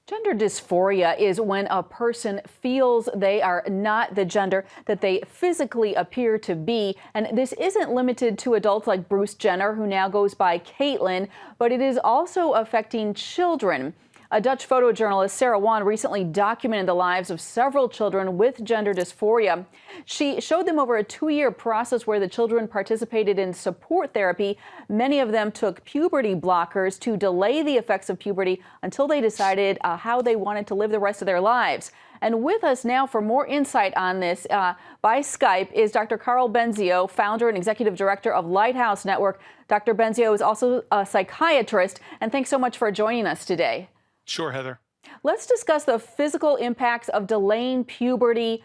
Gender dysphoria is when a person feels they are not the gender that they physically appear to be. And this isn't limited to adults like Bruce Jenner, who now goes by Caitlyn, but it is also affecting children. A Dutch photojournalist, Sarah Wan, recently documented the lives of several children with gender dysphoria. She showed them over a 2-year process where the children participated in support therapy. Many of them took puberty blockers to delay the effects of puberty until they decided how they wanted to live the rest of their lives. And with us now for more insight on this by Skype is Dr. Carl Benzio, founder and executive director of Lighthouse Network. Dr. Benzio is also a psychiatrist, and thanks so much for joining us today. Sure, Heather. Let's discuss the physical impacts of delaying puberty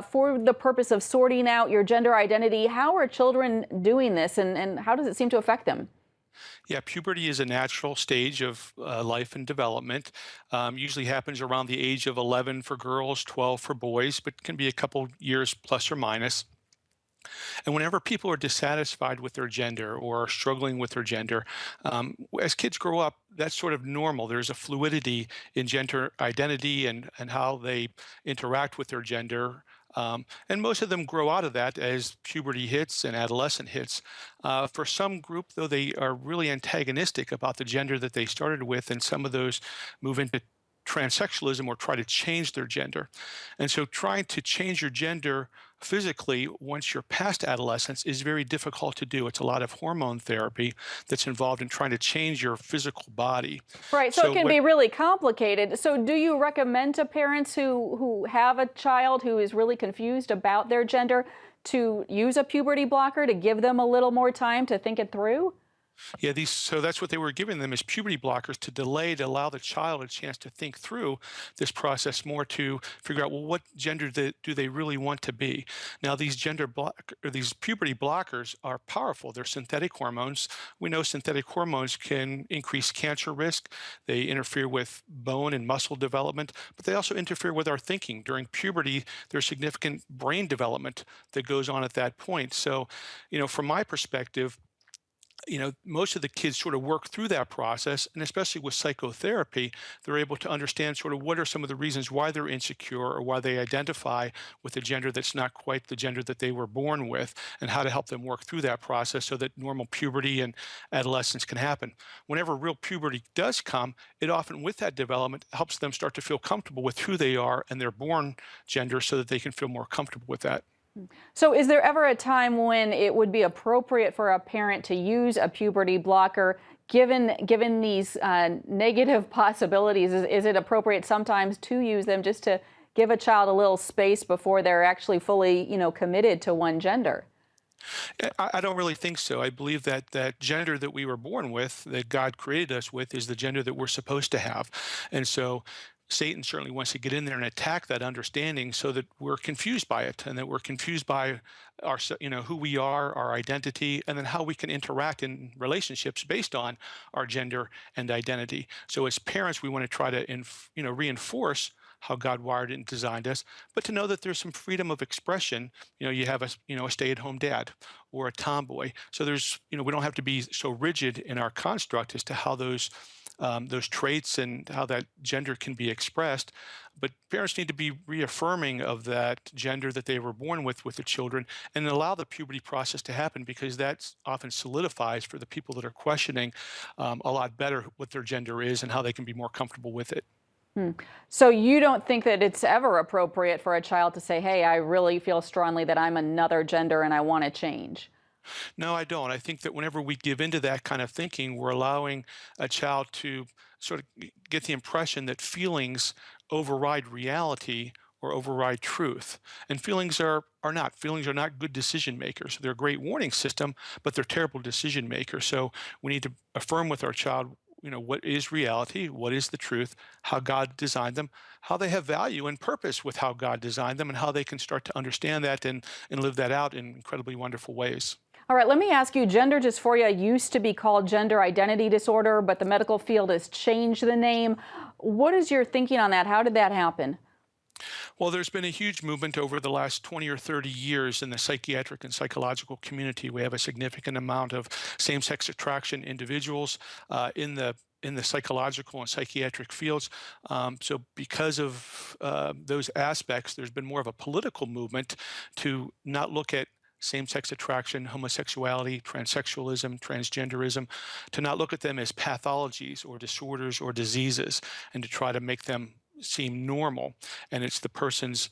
for the purpose of sorting out your gender identity. How are children doing this, and how does it seem to affect them? Yeah, puberty is a natural stage of life and development. Usually happens around the age of 11 for girls, 12 for boys, but can be a couple years plus or minus. And whenever people are dissatisfied with their gender or are struggling with their gender, as kids grow up, that's sort of normal. There's a fluidity in gender identity and how they interact with their gender. And most of them grow out of that as puberty hits and adolescent hits. For some group, though, they are really antagonistic about the gender that they started with, and some of those move into transsexualism or try to change their gender. And so trying to change your gender physically once you're past adolescence is very difficult to do. It's a lot of hormone therapy that's involved in trying to change your physical body. Right, so it can be really complicated. So do you recommend to parents who have a child who is really confused about their gender to use a puberty blocker to give them a little more time to think it through? Yeah, so that's what they were giving them, is puberty blockers to delay, to allow the child a chance to think through this process more, to figure out, well, what gender do they really want to be? Now, these puberty blockers are powerful. They're synthetic hormones. We know synthetic hormones can increase cancer risk. They interfere with bone and muscle development, but they also interfere with our thinking. During puberty, there's significant brain development that goes on at that point. So, from my perspective, most of the kids sort of work through that process, and especially with psychotherapy, they're able to understand sort of what are some of the reasons why they're insecure or why they identify with a gender that's not quite the gender that they were born with, and how to help them work through that process so that normal puberty and adolescence can happen. Whenever real puberty does come, it often, with that development, helps them start to feel comfortable with who they are and their born gender so that they can feel more comfortable with that. So is there ever a time when it would be appropriate for a parent to use a puberty blocker, given these negative possibilities? Is it appropriate sometimes to use them just to give a child a little space before they're actually fully, committed to one gender? I don't really think so. I believe that gender that we were born with, that God created us with, is the gender that we're supposed to have. And so Satan certainly wants to get in there and attack that understanding so that we're confused by it, and that we're confused by who we are, our identity, and then how we can interact in relationships based on our gender and identity. So as parents, we want to try to reinforce how God wired it and designed us, but to know that there's some freedom of expression. You have a stay-at-home dad or a tomboy. So we don't have to be so rigid in our construct as to how those traits and how that gender can be expressed. But parents need to be reaffirming of that gender that they were born with the children, and allow the puberty process to happen, because that often solidifies for the people that are questioning a lot better what their gender is and how they can be more comfortable with it. So you don't think that it's ever appropriate for a child to say, hey, I really feel strongly that I'm another gender and I want to change? No, I don't. I think that whenever we give into that kind of thinking, we're allowing a child to sort of get the impression that feelings override reality or override truth. And feelings are not. Feelings are not good decision makers. They're a great warning system, but they're terrible decision makers. So we need to affirm with our child, what is reality, what is the truth, how God designed them, how they have value and purpose with how God designed them, and how they can start to understand that and live that out in incredibly wonderful ways. All right, let me ask you, gender dysphoria used to be called gender identity disorder, but the medical field has changed the name. What is your thinking on that? How did that happen? Well, there's been a huge movement over the last 20 or 30 years in the psychiatric and psychological community. We have a significant amount of same-sex attraction individuals in the in the psychological and psychiatric fields. So because of those aspects, there's been more of a political movement to not look at same-sex attraction, homosexuality, transsexualism, transgenderism, to not look at them as pathologies or disorders or diseases, and to try to make them seem normal. And it's the person's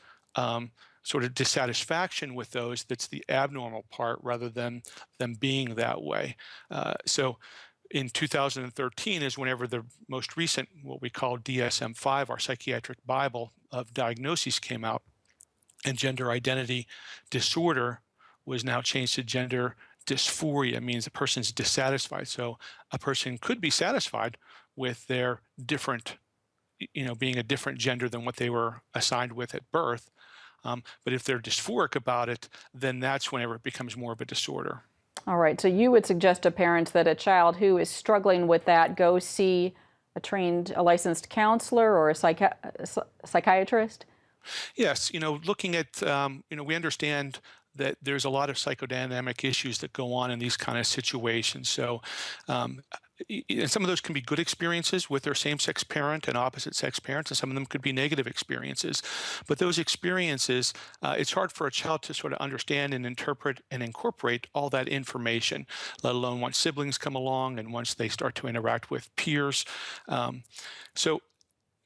sort of dissatisfaction with those that's the abnormal part, rather than them being that way. So in 2013 is whenever the most recent, what we call DSM-5, our psychiatric Bible of diagnoses, came out, and gender identity disorder was now changed to gender dysphoria. Means a person's dissatisfied. So a person could be satisfied with their different, being a different gender than what they were assigned with at birth. But if they're dysphoric about it, then that's whenever it becomes more of a disorder. All right, so you would suggest to parents that a child who is struggling with that go see a licensed counselor or a psychiatrist? Yes, looking at, we understand that there's a lot of psychodynamic issues that go on in these kind of situations. So, and some of those can be good experiences with their same-sex parent and opposite-sex parents, and some of them could be negative experiences. But those experiences, it's hard for a child to sort of understand and interpret and incorporate all that information, let alone once siblings come along and once they start to interact with peers. So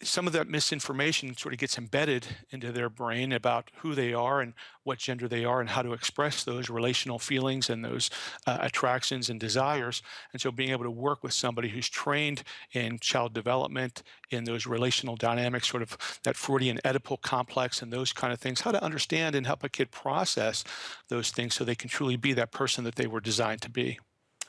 some of that misinformation sort of gets embedded into their brain about who they are and what gender they are and how to express those relational feelings and those attractions and desires. And so being able to work with somebody who's trained in child development, in those relational dynamics, sort of that Freudian Oedipal complex and those kind of things, how to understand and help a kid process those things so they can truly be that person that they were designed to be.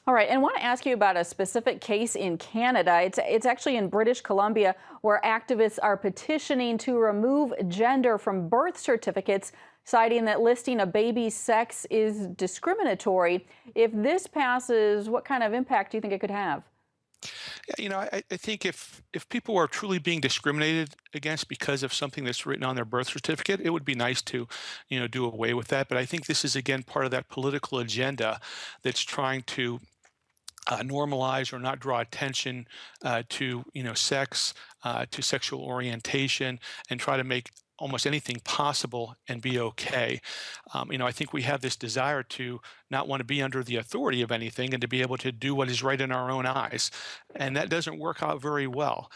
All right, and I want to ask you about a specific case in Canada. It's actually in British Columbia, where activists are petitioning to remove gender from birth certificates, citing that listing a baby's sex is discriminatory. If this passes, what kind of impact do you think it could have? Yeah, I think if people are truly being discriminated against because of something that's written on their birth certificate, it would be nice to, do away with that. But I think this is, again, part of that political agenda that's trying to normalize or not draw attention to sex, to sexual orientation, and try to make almost anything possible and be okay. I think we have this desire to not want to be under the authority of anything and to be able to do what is right in our own eyes, and that doesn't work out very well.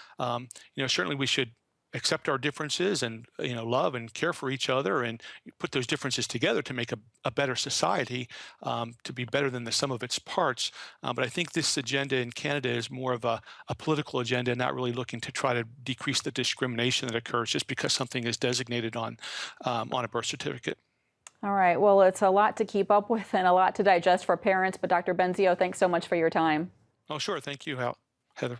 Certainly we should accept our differences and love and care for each other and put those differences together to make a better society, to be better than the sum of its parts. But I think this agenda in Canada is more of a political agenda, not really looking to try to decrease the discrimination that occurs just because something is designated on a birth certificate. All right, well, it's a lot to keep up with and a lot to digest for parents, but Dr. Benzio, thanks so much for your time. Oh, sure. Thank you, Heather.